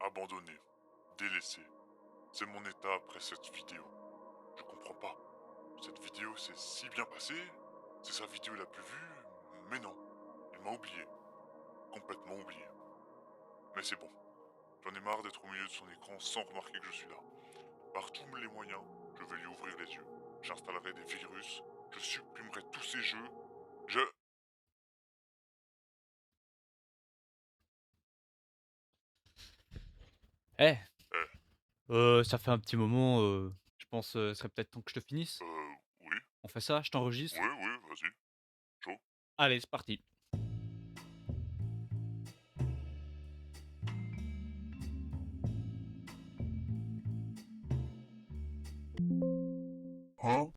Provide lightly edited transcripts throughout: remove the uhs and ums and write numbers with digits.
abandonné, délaissé. C'est mon état après cette vidéo. Je comprends pas. Cette vidéo s'est si bien passée, c'est sa vidéo la plus vue, mais non, il m'a oublié. Complètement oublié. Mais c'est bon. J'en ai marre d'être au milieu de son écran sans remarquer que je suis là. Par tous les moyens, je vais lui ouvrir les yeux. J'installerai des virus, je supprimerai tous ces jeux, je... Eh, Eh, ça fait un petit moment, je pense, ce serait peut-être temps que je te finisse. oui, On fait ça? Je t'enregistre? oui, vas-y, chaud. Allez, c'est parti. Hein?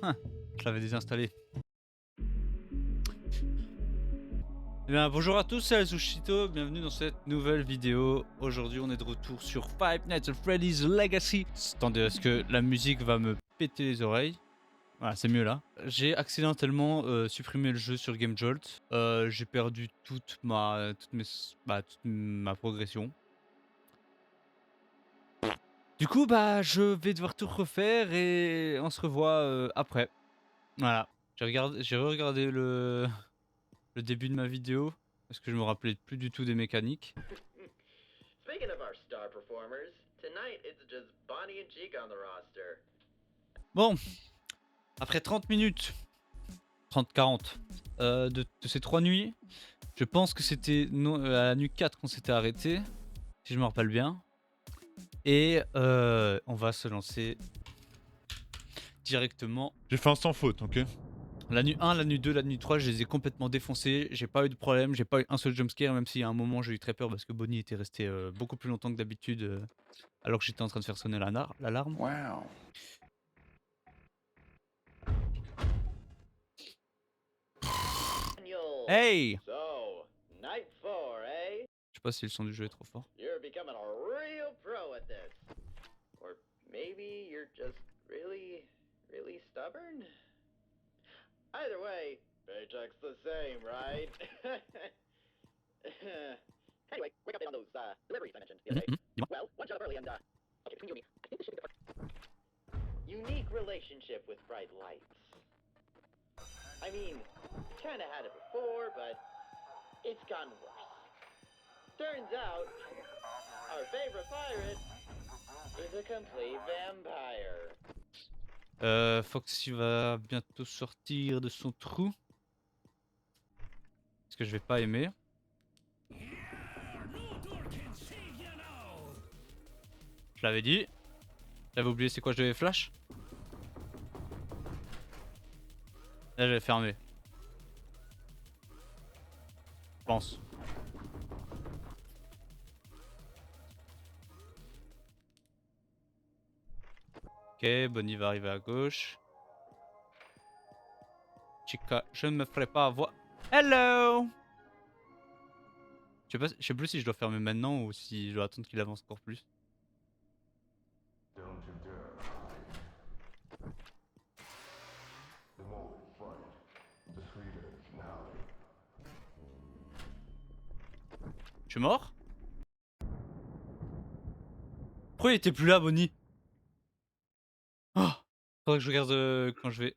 Hein, je l'avais désinstallé. Eh bien, bonjour à tous, c'est Azushito, bienvenue dans cette nouvelle vidéo. Aujourd'hui, on est de retour sur Five Nights at Freddy's Legacy. Attendez, est-ce que la musique va me péter les oreilles? Voilà, c'est mieux là. J'ai accidentellement supprimé le jeu sur Game Jolt. J'ai perdu toute ma progression. Du coup, bah, je vais devoir tout refaire et on se revoit après. Voilà. J'ai re-regardé le début de ma vidéo parce que je me rappelais plus du tout des mécaniques. Speaking of our star performers, tonight it's just Bonnie and Cheek on the roster. Bon, après 30 minutes, 30-40 de ces 3 nuits, je pense que c'était à la nuit 4 qu'on s'était arrêté, si je me rappelle bien. Et on va se lancer directement. J'ai fait un sans faute, ok. La nuit 1, la nuit 2, la nuit 3, je les ai complètement défoncés. J'ai pas eu de problème, j'ai pas eu un seul jumpscare, même si à un moment j'ai eu très peur parce que Bonnie était resté beaucoup plus longtemps que d'habitude alors que j'étais en train de faire sonner l'alarme. Wow. Daniel. Hey! So, night 4, eh? Je sais pas si le son du jeu est trop fort. You're becoming a real pro at this. Or maybe you're just really, really stubborn? Either way, paycheck's the same, right? Anyway, quick update on those deliveries I mentioned the other day. Dis-moi. Well, one showed up early and, okay, between you and me, I think this should be the first. Unique relationship with bright lights. I mean, kinda had it before, but it's gotten worse. Turns out, our favorite pirate is a complete vampire. Foxy va bientôt sortir de son trou. Ce que je vais pas aimer. Je l'avais dit. J'avais oublié c'est quoi je devais flash. Là je vais fermer. Je pense. Ok, Bonnie va arriver à gauche. Chica, je ne me ferai pas avoir. Hello! Je sais plus si je dois fermer maintenant ou si je dois attendre qu'il avance encore plus. Don't you dare hide. The more we fight, the sweeter it's now. Je suis mort? Pourquoi il était plus là, Bonnie? Oh! Faudrait que je regarde quand je vais.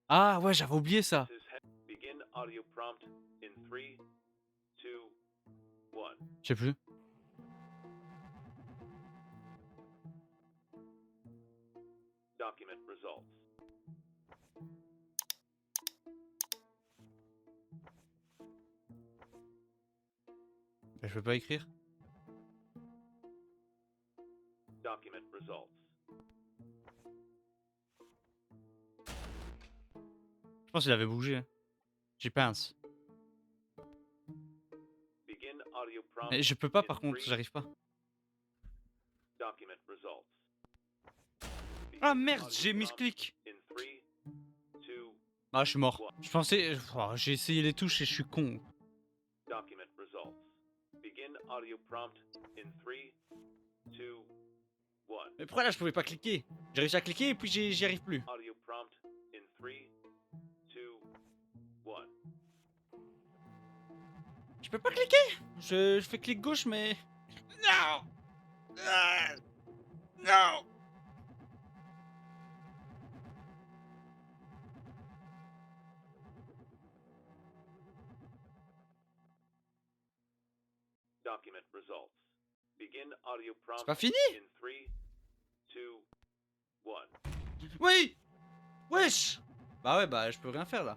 Ah ouais, j'avais oublié ça. Begin audio prompt in 3, 2, 1. Je sais plus. Document results. Bah, je peux pas écrire. Document results. Je pense qu'il avait bougé. J'y pense. Begin audio prompt. Mais je peux pas in par contre, 3, j'arrive pas. Document results. Ah Begin merde, audio j'ai mis ce prompt clic. in 3, 2, Ah, je suis mort. Je pensais. Oh, j'ai essayé les touches et je suis con. document results. Begin audio prompt in 3, 2, 1. Mais pourquoi là je pouvais pas cliquer? J'ai réussi à cliquer et puis j'y arrive plus. Audio prompt in 3, 2, 1. Je peux pas cliquer. Je fais clic gauche, mais... Non. Non. Document results. Begin audio prompt pas fini? in 3, 2, 1. Oui. Wesh. Bah ouais, bah je peux rien faire là.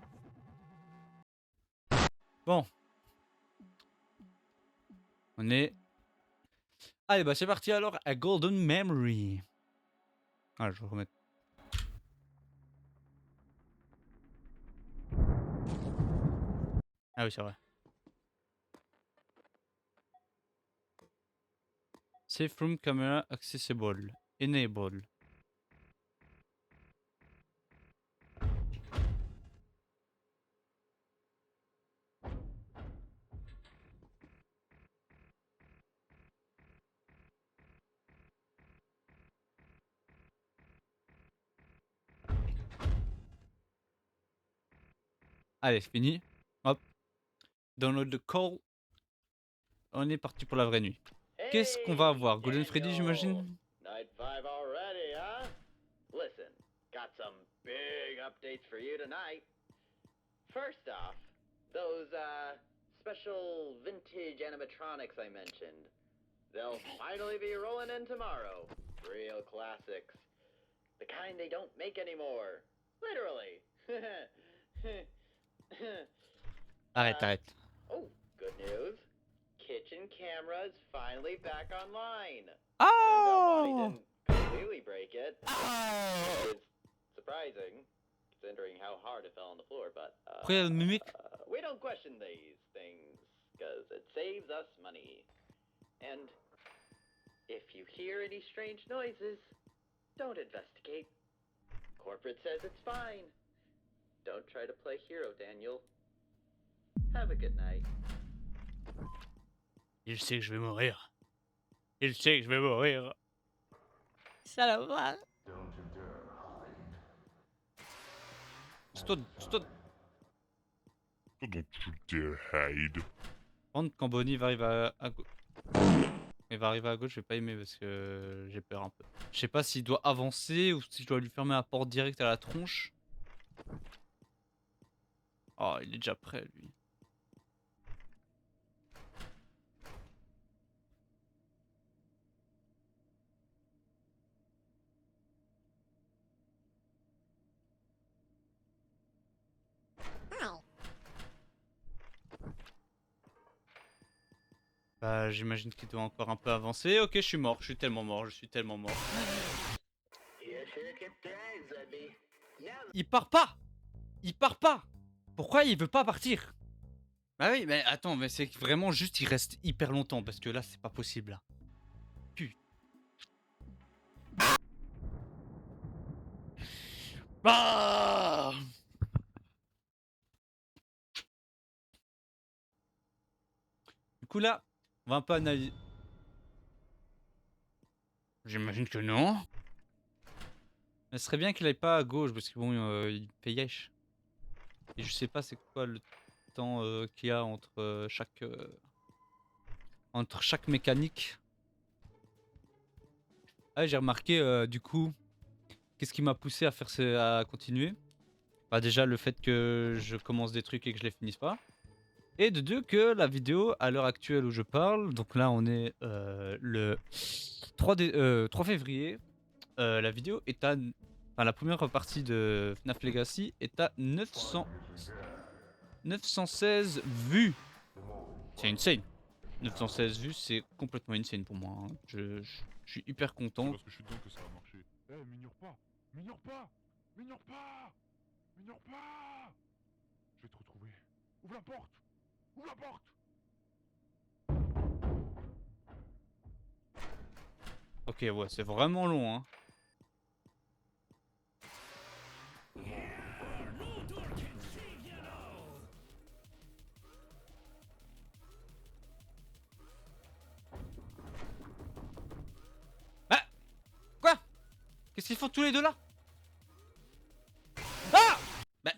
Bon. On est... Allez, bah c'est parti alors à Golden Memory. Ah, je vais remettre. Ah oui, c'est vrai. Safe room camera accessible. Enable. Allez, c'est fini. Hop. Download the call. On est parti pour la vraie nuit. Qu'est-ce qu'on va avoir? Golden Freddy, j'imagine? Night 5 already, huh? Listen, got some big updates for you tonight. First off, those, special vintage animatronics I mentioned. They'll finally be rolling in tomorrow. Real classics. The kind they don't make anymore. Literally. Arrête, arrête. Oh, good news. Kitchen cameras finally back online. Oh! Turns out Bonnie didn't completely break it. Which is surprising, considering how hard it fell on the floor, but Pourquoi il y a le mimique? we don't question these things, because it saves us money. And if you hear any strange noises, don't investigate. Corporate says it's fine. Don't try to play hero, Daniel. Have a good night. Il sait que je vais mourir. Il sait que je vais mourir. Ça la va. Don't you dare hide. Stop, stop. Oh, don't you dare hide. Par contre, quand Bonnie va arriver à gauche. Il va arriver à gauche, je vais pas aimer parce que j'ai peur un peu. Je sais pas s'il doit avancer ou si je dois lui fermer la porte direct à la tronche. Oh, il est déjà prêt lui. Bah, j'imagine qu'il doit encore un peu avancer. Ok, je suis mort, je suis tellement mort, je suis tellement mort. Il part pas! Il part pas! Pourquoi il veut pas partir? Bah oui, mais attends, mais c'est que vraiment juste il reste hyper longtemps parce que là c'est pas possible là. Putain. Ah! Du coup là, on va un peu analyser. J'imagine que non. Mais ce serait bien qu'il aille pas à gauche parce que bon, il fait yesh. Et je sais pas c'est quoi le temps qu'il y a entre chaque mécanique. Ah, j'ai remarqué du coup, qu'est-ce qui m'a poussé à à continuer. Bah déjà le fait que je commence des trucs et que je les finisse pas. Et de deux que la vidéo à l'heure actuelle où je parle, donc là on est le 3 février, la vidéo est à... Enfin la première partie de FNAF Legacy est à 916 vues. C'est insane. 916 vues, c'est complètement insane pour moi. Hein. Je suis hyper C'est content. parce que je suis dedans que ça a marché. Eh, m'ignore pas! M'ignore pas! M'ignore pas! M'ignore pas! Je vais te retrouver. Ouvre la porte! Ouvre la porte! Ok, ouais, c'est vraiment long. Hein. Ah! Quoi? Qu'est-ce qu'ils font tous les deux là? Ah! Bah...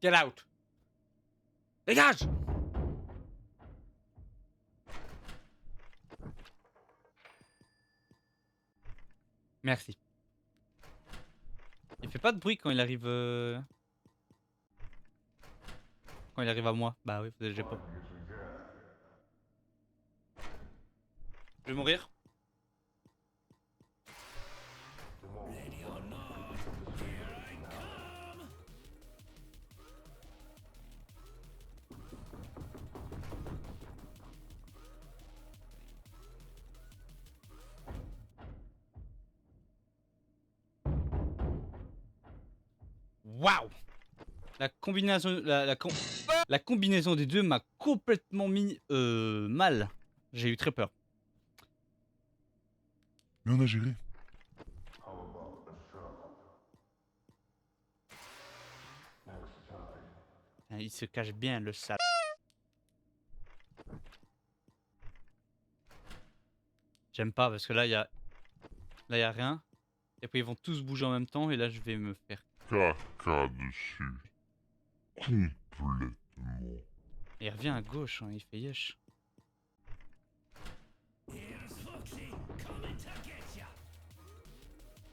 Get out. Dégage. Merci. Il fait pas de bruit quand il arrive... Quand il arrive à moi. Bah oui, j'ai pas. Je vais mourir. Waouh! La combinaison des deux m'a complètement mis mal. J'ai eu très peur. Mais on a géré. Il se cache bien le sale. J'aime pas parce que là il y a rien. Et puis ils vont tous bouger en même temps et là je vais me faire. Caca dessus. Complètement. Et il revient à gauche, hein, il fait yesh.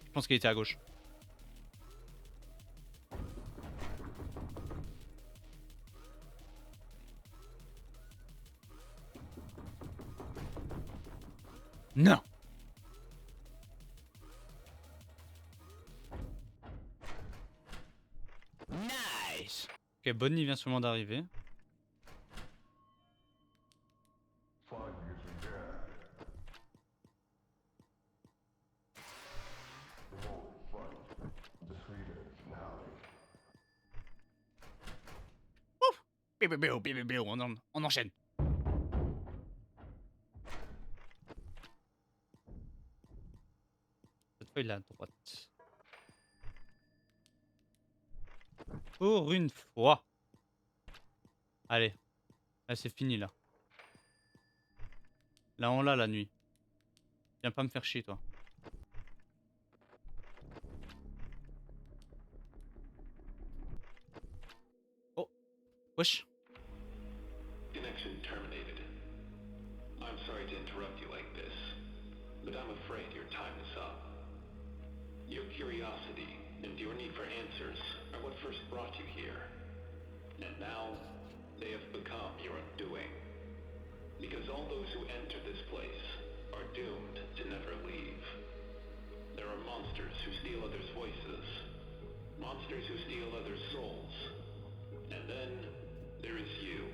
Je pense qu'il était à gauche. Non! Nice! Ok, Bonnie vient seulement d'arriver. On enchaîne. Cette fois il est à droite. Pour une fois. Allez. Là c'est fini là. Là on l'a la nuit. Viens pas me faire chier toi. Oh. Wesh. Connection terminated. I'm sorry to interrupt you like this, but I'm afraid your time is up. Your curiosity and your need for answers are what first brought you here. And now, they have become your undoing. Because all those who enter this place are doomed to never leave. There are monsters who steal others' voices, monsters who steal others' souls, and then there is you.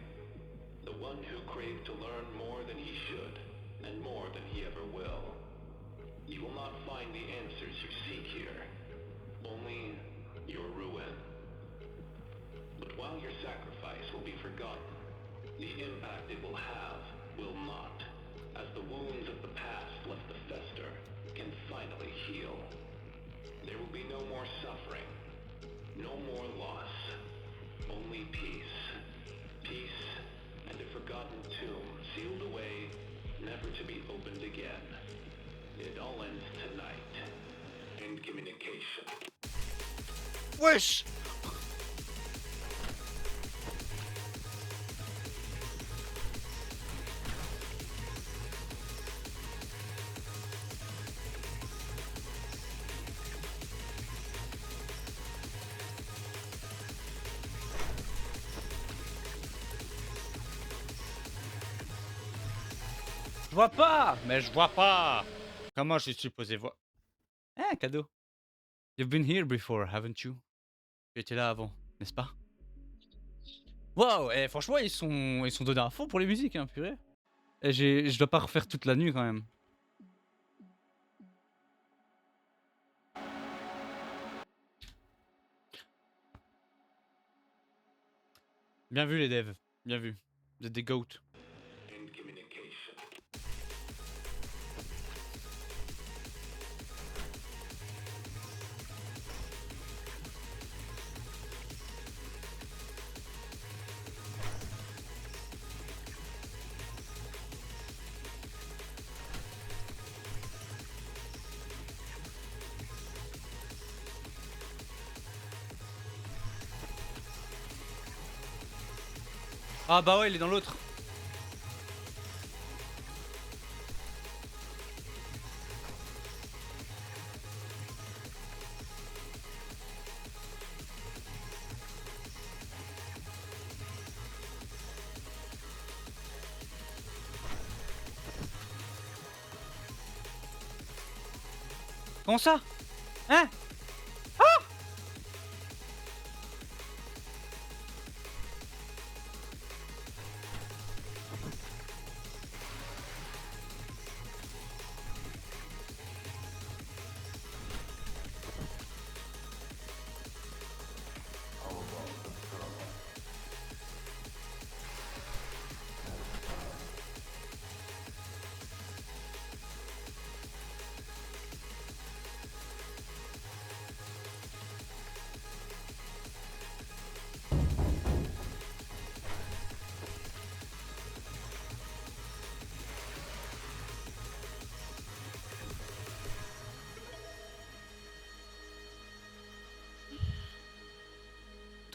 The one who craved to learn more than he should, and more than he ever will. You will not find the answers you seek here, only your ruin. But while your sacrifice will be forgotten, the impact it will have will not, as the wounds of the past left to fester can finally heal. There will be no more suffering, no more loss, only peace. Peace and a forgotten tomb sealed away, never to be opened again. It all ends tonight. End communication. Wesh! Je vois pas! Mais je vois pas! Comment je suis supposé voir? Ah, cadeau. You've been here before, haven't you? Tu étais là avant, n'est-ce pas? Wow, et franchement, ils sont donnés à fond pour les musiques, hein, purée. Et je dois pas refaire toute la nuit quand même. Bien vu les devs, bien vu. Vous êtes des goats. End communication. Ah bah ouais, il est dans l'autre. Comment ça? Hein?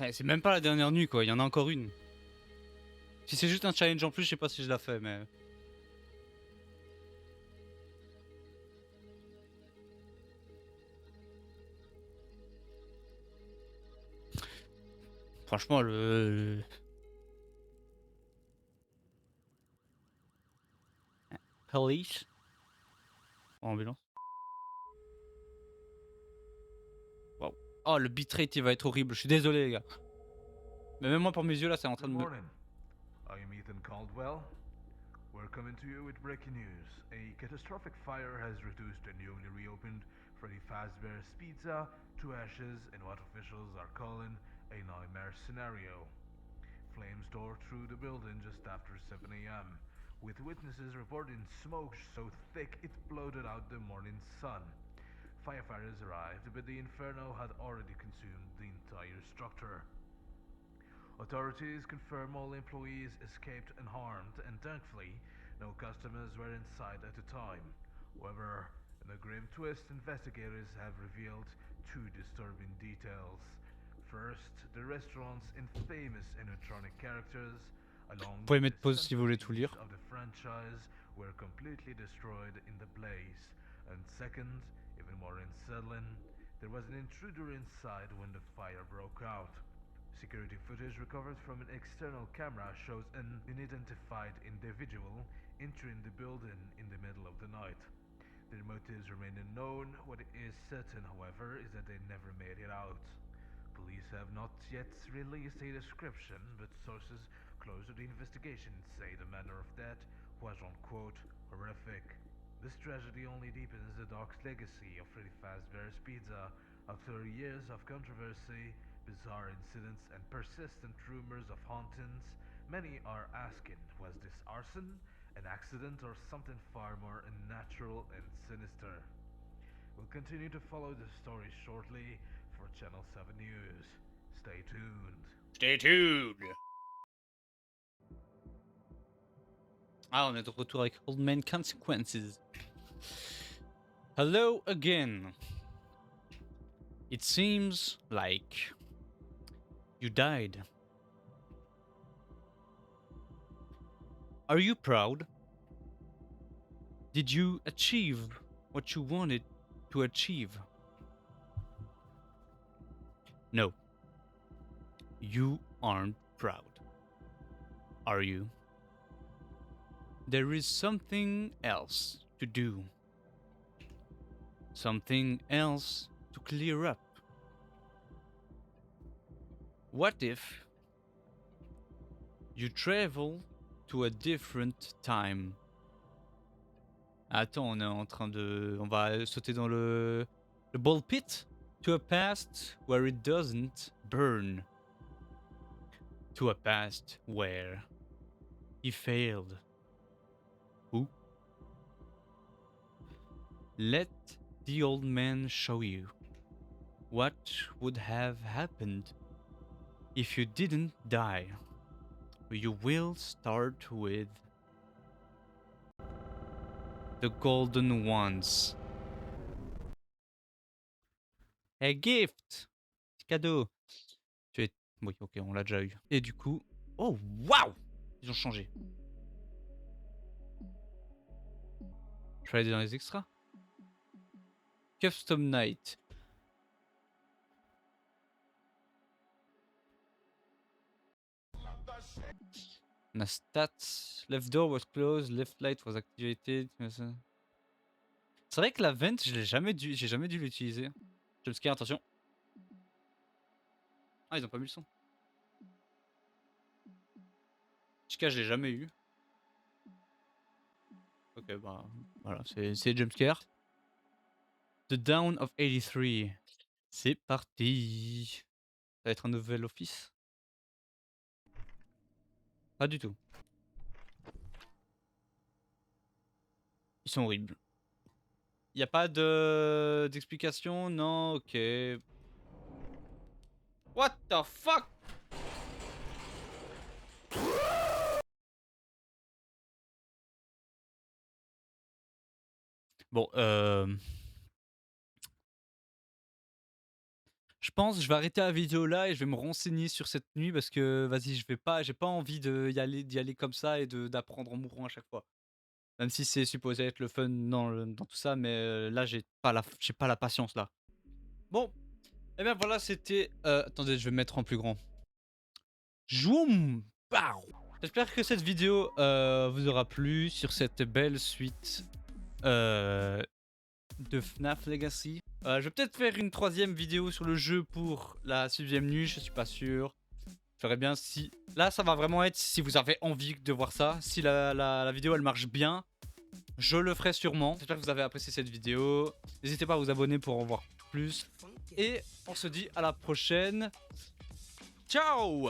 Putain, c'est même pas la dernière nuit quoi, il y en a encore une. Si c'est juste un challenge en plus, je sais pas si je la fais, mais... Franchement, Police. Ambulance. Waouh. Oh, le bitrate il va être horrible, je suis désolé les gars. Mais même moi pour mes yeux là, c'est en train Good de me... morning. I am Ethan Caldwell. We're coming to you with breaking news. A catastrophic fire has reduced a newly reopened Freddy Fazbear's Pizza to ashes in what officials are calling a nightmare scenario. Flames tore through the building just after 7 a.m., with witnesses reporting smoke so thick it bloated out the morning sun. Firefighters arrived, but the inferno had already consumed the entire structure. Authorities confirm all employees escaped unharmed, and thankfully, no customers were inside at the time. However, in a grim twist, investigators have revealed two disturbing details. First, the restaurant's infamous animatronic characters, along Vous pouvez with mettre the pause si vous voulez tout lire. centerpiece of the franchise, were completely destroyed in the blaze. And second, even more unsettling, there was an intruder inside when the fire broke out. Security footage recovered from an external camera shows an unidentified individual entering the building in the middle of the night. Their motives remain unknown. What is certain, however, is that they never made it out. Police have not yet released a description, but sources close to the investigation say the manner of death was, unquote, horrific. This tragedy only deepens the dark legacy of Freddy Fazbear's Pizza. After years of controversy, bizarre incidents, and persistent rumors of hauntings, many are asking, was this arson, an accident, or something far more unnatural and sinister? We'll continue to follow the story shortly for Channel 7 News. Stay tuned. Stay tuned. Ah, on est de retour avec Old Man Consequences. Hello again. It seems like you died. Are you proud? Did you achieve what you wanted to achieve? No. You aren't proud. Are you? There is something else to do. Something else to clear up. What if you travel to a different time? Attends, on est en train de... On va sauter dans le ball pit? To a past where it doesn't burn. To a past where he failed. Who? Let the old man show you what would have happened if you didn't die. You will start with the golden ones. A gift! Cadeau! Tu es... Oui, ok, on l'a déjà eu. Et du coup... Oh, waouh! Ils ont changé. Je vais aller dans les extras. Custom Night. On a stats. Left door was closed, left light was activated. C'est vrai que la vent, j'ai jamais dû l'utiliser. Jumpscare, attention. Ah, ils ont pas mis le son. Chica, je l'ai jamais eu. Ok, bah voilà, c'est jumpscare. The Down of 83. C'est parti. Ça va être un nouvel office. Pas du tout. Ils sont horribles. Y a pas d'explication, non, ok. What the fuck? Bon, je pense que je vais arrêter la vidéo là et je vais me renseigner sur cette nuit parce que vas-y, j'ai pas envie d'y aller comme ça et d'apprendre en mourant à chaque fois. Même si c'est supposé être le fun dans tout ça, mais là j'ai pas la patience là. Bon, et bien voilà, c'était. Attendez, je vais me mettre en plus grand. Joum! Pow! J'espère que cette vidéo vous aura plu sur cette belle suite de FNAF Legacy. Je vais peut-être faire une troisième vidéo sur le jeu pour la 6ème nuit, je suis pas sûr. Je ferais bien si... Là, ça va vraiment être si vous avez envie de voir ça. Si la vidéo, elle marche bien, je le ferai sûrement. J'espère que vous avez apprécié cette vidéo. N'hésitez pas à vous abonner pour en voir plus. Et on se dit à la prochaine. Ciao!